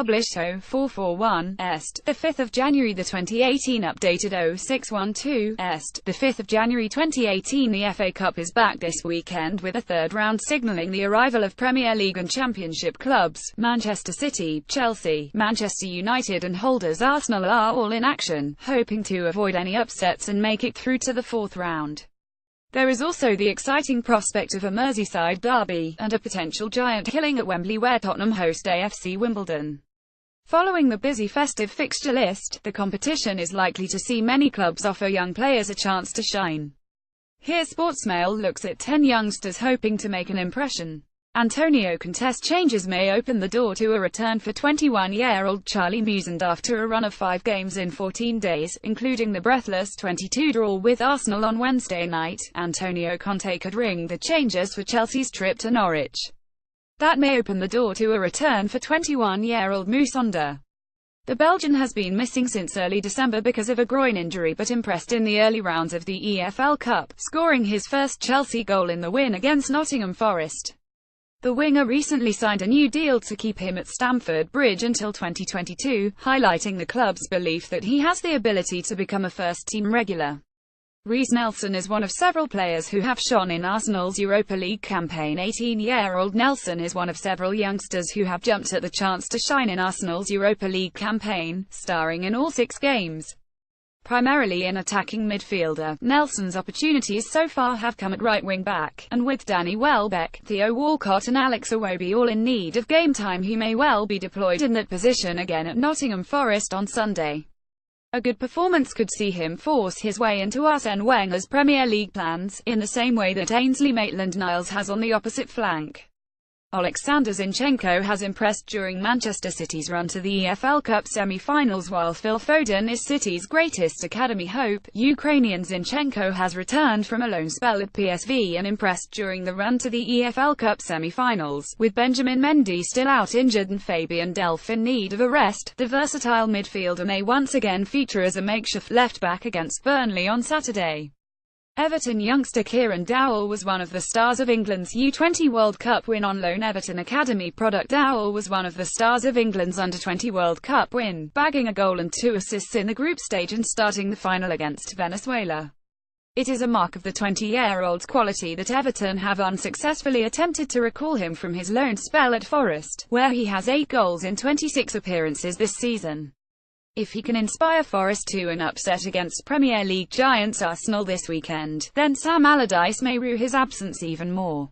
published 0441 est. The 5th of January 2018 updated 0612 est. The 5th of January 2018 The FA Cup is back this weekend with a third round signalling the arrival of Premier League and Championship clubs. Manchester City, Chelsea, Manchester United and holders Arsenal are all in action, hoping to avoid any upsets and make it through to the fourth round. There is also the exciting prospect of a Merseyside derby, and a potential giant killing at Wembley where Tottenham host AFC Wimbledon. Following the busy festive fixture list, the competition is likely to see many clubs offer young players a chance to shine. Here Sportsmail looks at 10 youngsters hoping to make an impression. Antonio Conte's changes may open the door to a return for 21-year-old Charly musonda after a run of 5 games in 14 days, including the breathless 22 draw with Arsenal on Wednesday night. Antonio Conte could ring the changes for Chelsea's trip to Norwich. That may open the door to a return for 21-year-old musonda. The Belgian has been missing since early December because of a groin injury but impressed in the early rounds of the EFL Cup, scoring his first Chelsea goal in the win against Nottingham Forest. The winger recently signed a new deal to keep him at Stamford Bridge until 2022, highlighting the club's belief that he has the ability to become a first-team regular. Reiss Nelson is one of several players who have shone in Arsenal's Europa League campaign. 18-year-old Nelson is one of several youngsters who have jumped at the chance to shine in Arsenal's Europa League campaign, starring in all 6 games. Primarily an attacking midfielder, Nelson's opportunities so far have come at right wing-back, and with Danny Welbeck, Theo Walcott and Alex Iwobi all in need of game time he may well be deployed in that position again at Nottingham Forest on Sunday. A good performance could see him force his way into Arsene Wenger's Premier League plans, in the same way that Ainsley Maitland-Niles has on the opposite flank. Oleksandr Zinchenko has impressed during Manchester City's run to the EFL Cup semi-finals while Phil Foden is City's greatest academy hope. Ukrainian Zinchenko has returned from a loan spell at PSV and impressed during the run to the EFL Cup semi-finals. With Benjamin Mendy still out injured and Fabian Delph in need of a rest, the versatile midfielder may once again feature as a makeshift left-back against Burnley on Saturday. Everton youngster Kieran Dowell was one of the stars of England's U20 World Cup win on loan. Everton Academy product Dowell was one of the stars of England's Under-20 World Cup win, bagging a goal and 2 assists in the group stage and starting the final against Venezuela. It is a mark of the 20-year-old's quality that Everton have unsuccessfully attempted to recall him from his loan spell at Forest, where he has 8 goals in 26 appearances this season. If he can inspire Forest to an upset against Premier League giants Arsenal this weekend, then Sam Allardyce may rue his absence even more.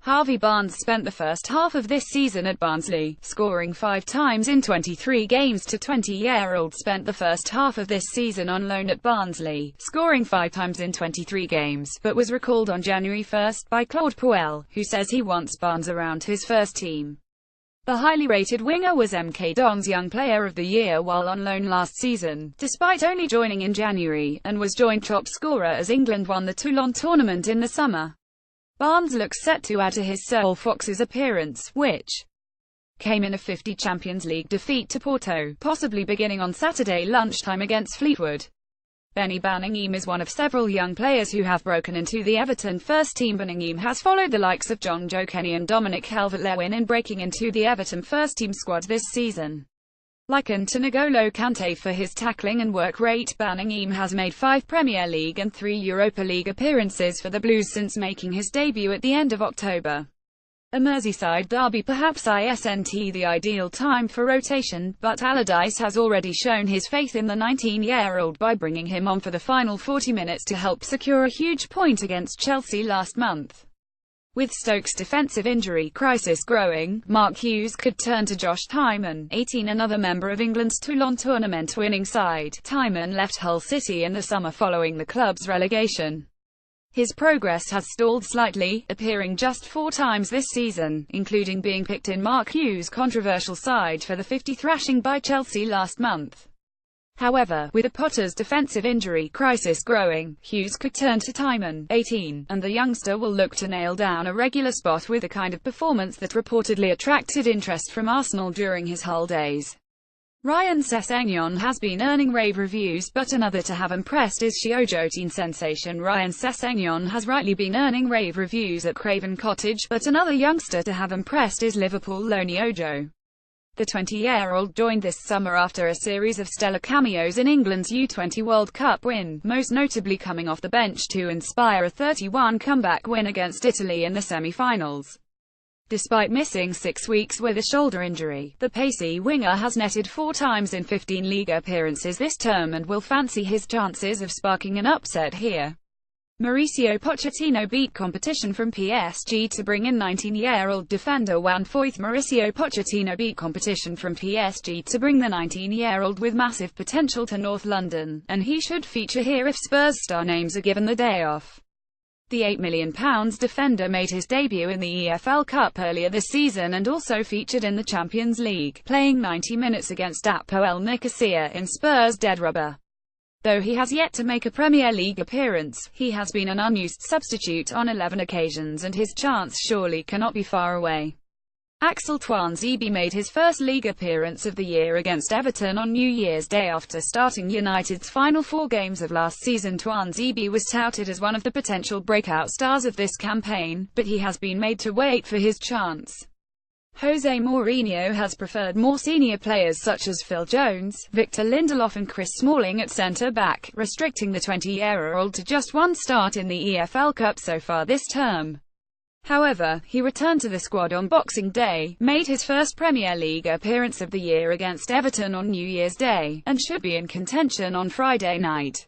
Harvey Barnes spent the first half of this season at Barnsley, scoring 5 times in 23 games. The 20-year-old spent the first half of this season on loan at Barnsley, scoring 5 times in 23 games, but was recalled on January 1 by Claude Puel, who says he wants Barnes around his first team. The highly rated winger was MK Dong's Young Player of the Year while on loan last season, despite only joining in January, and was joint top scorer as England won the Toulon tournament in the summer. Barnes looks set to add to his Seoul Foxes appearance, which came in a 50 Champions League defeat to Porto, possibly beginning on Saturday lunchtime against Fleetwood. Beni Baningime is one of several young players who have broken into the Everton first team. Baningime has followed the likes of John Joe Kenny and Dominic Calvert-Lewin in breaking into the Everton first team squad this season. Likened to N'Golo Kante for his tackling and work rate, Baningime has made 5 Premier League and 3 Europa League appearances for the Blues since making his debut at the end of October. A Merseyside derby perhaps isn't the ideal time for rotation, but Allardyce has already shown his faith in the 19-year-old by bringing him on for the final 40 minutes to help secure a huge point against Chelsea last month. With Stoke's defensive injury crisis growing, Mark Hughes could turn to Josh Tymon, 18, another member of England's Toulon tournament winning side. Tymon left Hull City in the summer following the club's relegation. His progress has stalled slightly, appearing just 4 times this season, including being picked in Mark Hughes' controversial side for the 50 thrashing by Chelsea last month. However, with the Potters' defensive injury crisis growing, Hughes could turn to Tymon, 18, and the youngster will look to nail down a regular spot with the kind of performance that reportedly attracted interest from Arsenal during his Hull days. Ryan Sessegnon has been earning rave reviews, but another to have impressed is Sheyi sensation Ryan Sessegnon has rightly been earning rave reviews at Craven Cottage, but another youngster to have impressed is Liverpool loanee Ojo. The 20-year-old joined this summer after a series of stellar cameos in England's U20 World Cup win, most notably coming off the bench to inspire a 31 comeback win against Italy in the semi-finals. Despite missing 6 weeks with a shoulder injury, the pacey winger has netted 4 times in 15 league appearances this term and will fancy his chances of sparking an upset here. Mauricio Pochettino beat competition from PSG to bring in 19-year-old defender Juan Foyth. Mauricio Pochettino beat competition from PSG to bring the 19-year-old with massive potential to North London, and he should feature here if Spurs star names are given the day off. The £8 million defender made his debut in the EFL Cup earlier this season and also featured in the Champions League, playing 90 minutes against Apoel Nicosia in Spurs' dead rubber. Though he has yet to make a Premier League appearance, he has been an unused substitute on 11 occasions and his chance surely cannot be far away. Axel Tuanzebe made his first league appearance of the year against Everton on New Year's Day after starting United's final 4 games of last season. Tuanzebe was touted as one of the potential breakout stars of this campaign, but he has been made to wait for his chance. Jose Mourinho has preferred more senior players such as Phil Jones, Victor Lindelof and Chris Smalling at centre-back, restricting the 20-year-old to just 1 start in the EFL Cup so far this term. However, he returned to the squad on Boxing Day, made his first Premier League appearance of the year against Everton on New Year's Day, and should be in contention on Friday night.